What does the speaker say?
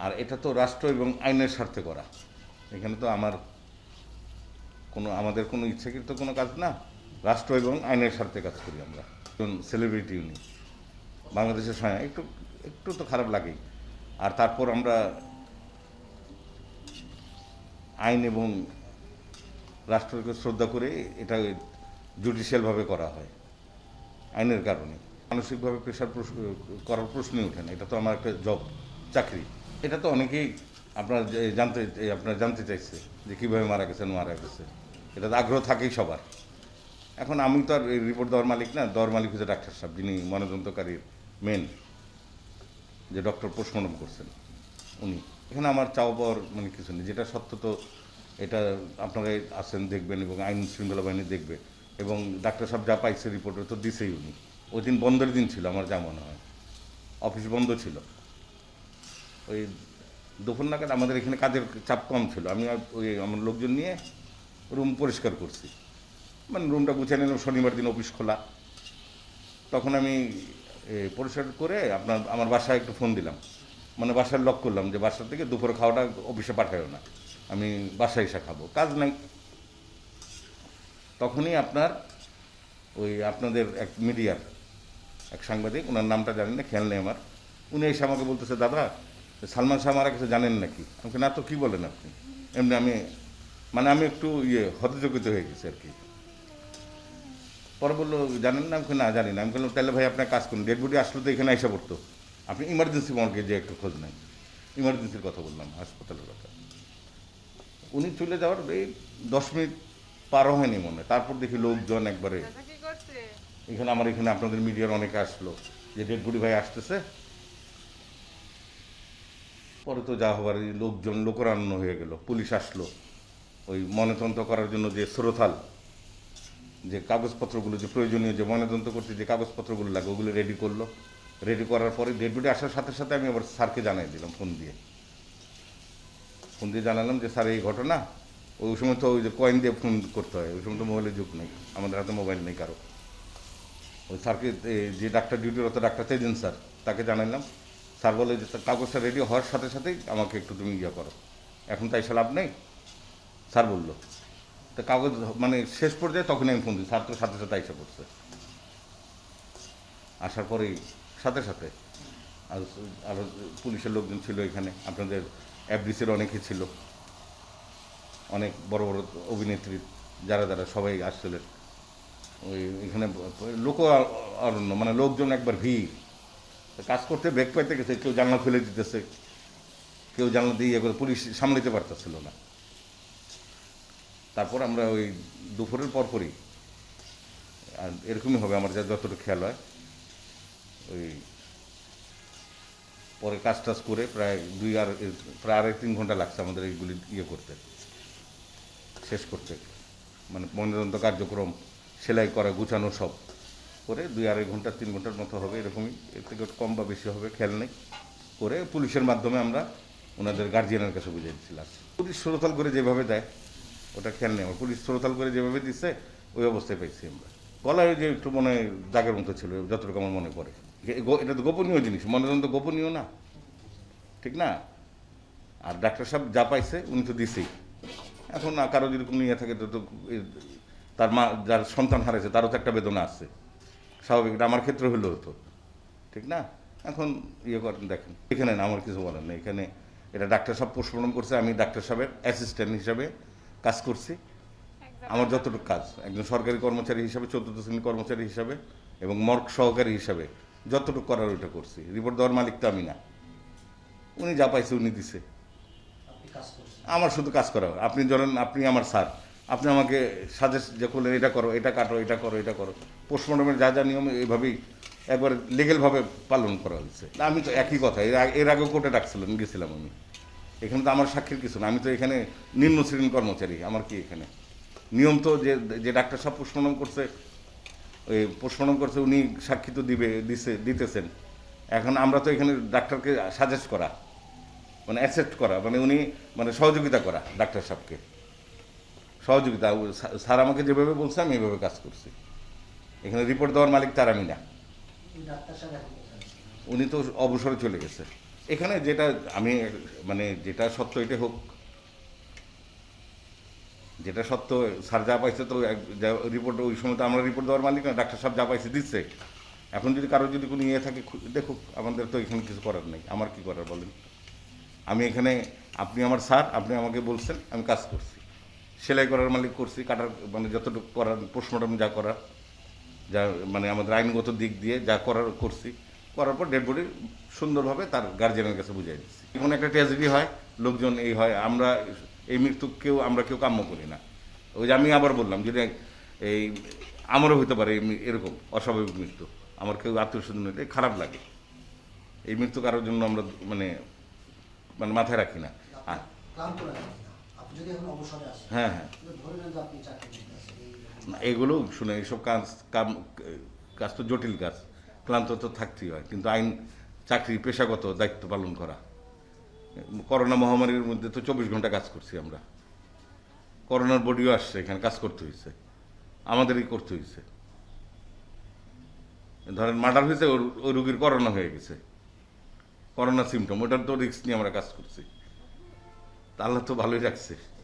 আর এটা তো রাষ্ট্র এবং আইনের স্বার্থে করা, এখানে তো আমাদের কোনো ইচ্ছাকৃত কোনো কাজ না, রাষ্ট্র এবং আইনের স্বার্থে কাজ করি আমরা। সেলিব্রিটি উনি বাংলাদেশের সঙ্গে একটু একটু তো খারাপ লাগেই। আর তারপর আমরা আইন এবং রাষ্ট্রকে শ্রদ্ধা করে এটা জুডিশিয়ালভাবে করা হয় আইনের কারণে। মানসিকভাবে প্রেশার করার প্রশ্নই ওঠে না, এটা তো আমার একটা জব, চাকরি। এটা তো অনেকেই আপনার জানতে চাইছে যে কীভাবে মারা গেছে, এটা তো আগ্রহ থাকেই সবার। এখন আমি তো আর এই রিপোর্ট দেওয়ার মালিক না, দেওয়ার মালিক হচ্ছে ডাক্তার সাহেব, যিনি ময়নাতদন্তকারীর মেন, যে ডক্টর পোস্টমর্টম করছেন উনি। এখানে আমার চাওয়া পাওয়ার মানে কিছু নেই, যেটা সত্য তো এটা আপনারা আসেন দেখবেন এবং আইন শৃঙ্খলা বাহিনী দেখবে। এবং ডাক্তার সাহেব যা পাইছে রিপোর্টে তো দিছেই উনি। ওই দিন বন্ধের দিন ছিল আমার যা মনে হয়, অফিস বন্ধ ছিল। ওই দুপুর নাগাদ আমাদের এখানে কাজের চাপ কম ছিল, আমি ওই আমার লোকজন নিয়ে রুম পরিষ্কার করছি, মানে রুমটা গুছিয়ে নিলাম। শনিবার দিন অফিস খোলা, তখন আমি পরিষ্কার করে আমার বাসায় একটু ফোন দিলাম, মানে বাসায় লক করলাম যে বাসা থেকে দুপুরে খাওয়াটা অফিসে পাঠায়ও না, আমি বাসায় এসে খাবো, কাজ নাই। তখনই আপনাদের এক মিডিয়ার এক সাংবাদিক, ওনার নামটা জানি না, খেয়াল নেই আমার, উনি এসে আমাকে বলতেছে, দাদা সালমান শাহ মারা গেছে জানেন নাকি? আমাকে না তো, কী বলেন আপনি? এমনি আমি একটু হতচকিত হয়ে গেছি আর কি। পরে বললো জানেন না? আমাকে না জানি না। আমি বললাম তাহলে ভাই আপনার কাজ করুন, ডেড বডি আসলে তো এখানে এসে পড়তো, আপনি ইমার্জেন্সি মর্গে যে একটু খোঁজ নেন। ইমার্জেন্সির কথা বললাম, হাসপাতালের কথা। উনি চলে যাওয়ার এই 10 মিনিট পারও হয়নি মনে হয়, তারপর দেখি লোকজন একবারে এখানে আপনাদের মিডিয়ার অনেকে আসলো যে ডেড বডি ভাই আসতেছে। পরে তো যা হবার, লোকজন লোকরান্য হয়ে গেল, পুলিশ আসলো ওই ময়নাতদন্ত করার জন্য যে শ্রোথাল যে কাগজপত্রগুলো, যে প্রয়োজনীয় যে ময়নাতদন্ত করতে যে কাগজপত্রগুলো লাগে ওগুলো রেডি করলো। রেডি করার পরে ডেড বডি আসার সাথে সাথে আমি আবার স্যারকে জানাই দিলাম, ফোন দিয়ে জানালাম যে স্যার এই ঘটনা। ওই সময় তো ওই যে কয়েন দিয়ে ফোন করতে হয়, ওই সময় তো মোবাইলের যুগ নেই, আমাদের হাতে মোবাইল নেই কারো। ওই স্যারকে, যে ডাক্তার ডিউটিরত ডাক্তার তেজেন স্যার, তাকে জানাইলাম। স্যার বলে যে কাগজটা রেডি হওয়ার সাথে সাথেই আমাকে একটু তুমি করো, এখন তাই লাভ নেই। স্যার বললো তো কাগজ মানে শেষ পর্যায়ে তখনই আমি ফোন দিই, স্যার তো সাথে সাথে এসে পড়ছে। আসার পরেই সাথে সাথে আর আরও পুলিশের লোকজন ছিল এখানে, আপনাদের এফডিসির অনেকে ছিল, অনেক বড় বড় অভিনেত্রী যারা যারা সবাই আসছিলেন। এখানে লোক অরণ্য, মানে লোকজন একবার ভিড়। কাজ করতে বেগ পাইতে গেছে, কেউ জানলা খুলে দিতেছে, কেউ জানলা দিয়ে করে, পুলিশ সামলাতে পারতেছিল না। তারপর আমরা ওই দুপুরের পরপরই, আর এরকমই হবে আমার যতটুকু খেয়াল হয়, ওই পরে কাজ টাজ করে প্রায় 2.5-3 ঘন্টা লাগছে আমাদের এইগুলি করতে, শেষ করতে, মানে ময়নাতদন্ত কার্যক্রম, সেলাই করা, গুছানো সব করে 2-2.5-3 ঘন্টার মতো হবে, এরকমই, এর থেকে কম বা বেশি হবে খেয়াল নেই। করে পুলিশের মাধ্যমে আমরা ওনাদের গার্জিয়ানের কাছে বুঝিয়ে দিচ্ছিলাম। পুলিশ শ্রোতাল করে যেভাবে দেয় ওটা খেয়াল নেই আমার, পুলিশ শ্রোতাল করে যেভাবে দিচ্ছে ওই অবস্থায় পাইছি আমরা। গলায় যে একটু মনে হয় দাগের মতো ছিল, যতটুকু আমার মনে পড়ে। এটা তো গোপনীয় জিনিস, ময়নাতদন্ত গোপনীয় না, ঠিক না? আর ডাক্তার সাহেব যা পাইছে উনি তো দিছেই। এখন কারো যদি কোনো ইয়ে থাকে তো তার মা যার সন্তান হারাইছে তারও তো একটা বেদনা আছে, স্বাভাবিক, এটা আমার ক্ষেত্রে হলেও হতো, ঠিক না? এখন করেন, দেখেন এখানে না আমার কিছু বলার নেই, এখানে এটা ডাক্তার সাহেব পোস্টমর্টম করছে, আমি ডাক্তার সাহেবের অ্যাসিস্ট্যান্ট হিসাবে কাজ করছি। আমার যতটুকু কাজ একজন সরকারি কর্মচারী হিসাবে, 14th শ্রেণীর কর্মচারী হিসাবে এবং মর্গ সহকারী হিসাবে যতটুকু করার ওইটা করছি। রিপোর্ট দেওয়ার মালিক তো আমি না, উনি যা পাইছে উনি দিছে, আমার শুধু কাজ করা। আপনি ধরেন আপনি আমার স্যার, আপনি আমাকে সাজেস্ট যে করলেন এটা করো, এটা কাটো, এটা করো, এটা করো, পোস্টমর্টমের যা যা নিয়ম এইভাবেই একবার লিগেলভাবে পালন করা হয়েছে। আমি তো একই কথা, এর আগেও কোর্টে ডাকছিলাম, গেছিলাম আমি। এখানে তো আমার সাক্ষীর কিছু না, আমি তো এখানে নিম্ন শ্রেণীর কর্মচারী, আমার কি এখানে নিয়ম তো যে ডাক্তার সাহেব পোস্টমর্টম করছে, ওই পোস্টমর্টম করছে উনি সাক্ষী তো দিতেছেন। এখন আমরা তো এখানে ডাক্তারকে সাজেস্ট করা, মানে অ্যাকসেপ্ট করা, মানে উনি মানে সহযোগিতা করা ডাক্তার সাহেবকে, সহযোগিতা। স্যার আমাকে যেভাবে বলছে আমি এভাবে কাজ করছি। এখানে রিপোর্ট দেওয়ার মালিক তার আমি না, উনি তো অবসরে চলে গেছে। এখানে যেটা আমি মানে যেটা সত্য এটা হোক, যেটা সত্য স্যার যা পাইছে তো রিপোর্ট ওই সময় তো আমরা রিপোর্ট দেওয়ার মালিক না, ডাক্তার সাহেব যা পাইছে দিচ্ছে। এখন যদি কারো যদি কোনো ইয়ে থাকে দেখুক, আমাদের তো এখানে কিছু করার নেই। আমার কি করার বলেন? আমি এখানে, আপনি আমার স্যার, আপনি আমাকে বলছেন, আমি কাজ করছি, সেলাই করার মালিক করছি, কাটার মানে যতটুকু করার পোস্টমর্টম যা করার, যা মানে আমাদের আইনগত দিক দিয়ে যা করার করছি, করার পর ডেড বডি সুন্দরভাবে তার গার্জিয়ানের কাছে বুঝিয়ে দিচ্ছি। কোনো একটা ট্র্যাজেডি হয়, লোকজন এই হয়, আমরা এই মৃত্যু আমরা কেউ কাম্য করি না। ওই যে আমি আবার বললাম, যদি এই আমারও হতে পারে এরকম অস্বাভাবিক মৃত্যু, আমার কেউ আত্মীয় স্বজন হইলে খারাপ লাগে। এই মৃত্যু কারোর জন্য আমরা মানে মানে মাথায় রাখি না। আর ক্লান্ত লাগে না। আপনি যদি এখন অবসরে আসেন, হ্যাঁ হ্যাঁ, তাহলে ধরে নেন যে আপনি চাকরি করতে আছেন, না, এগুলো শুনে এইসব কাজ তো জটিল কাজ, ক্লান্ত তো থাকতেই হয়, কিন্তু আইন চাকরি পেশাগত দায়িত্ব পালন করা। করোনা মহামারীর মধ্যে তো 24 ঘন্টা কাজ করছি আমরা, করোনার বডিও আসছে, এখানে কাজ করতে হয়েছে, আমাদেরই করতে হয়েছে। ধরেন মার্ডার হয়েছে, ওই রুগীর করোনা হয়ে গেছে, করোনা সিমটম, ওটার তো রিস্ক নিয়ে আমরা কাজ করছি। তা আল্লাহ তো ভালোই রাখছে।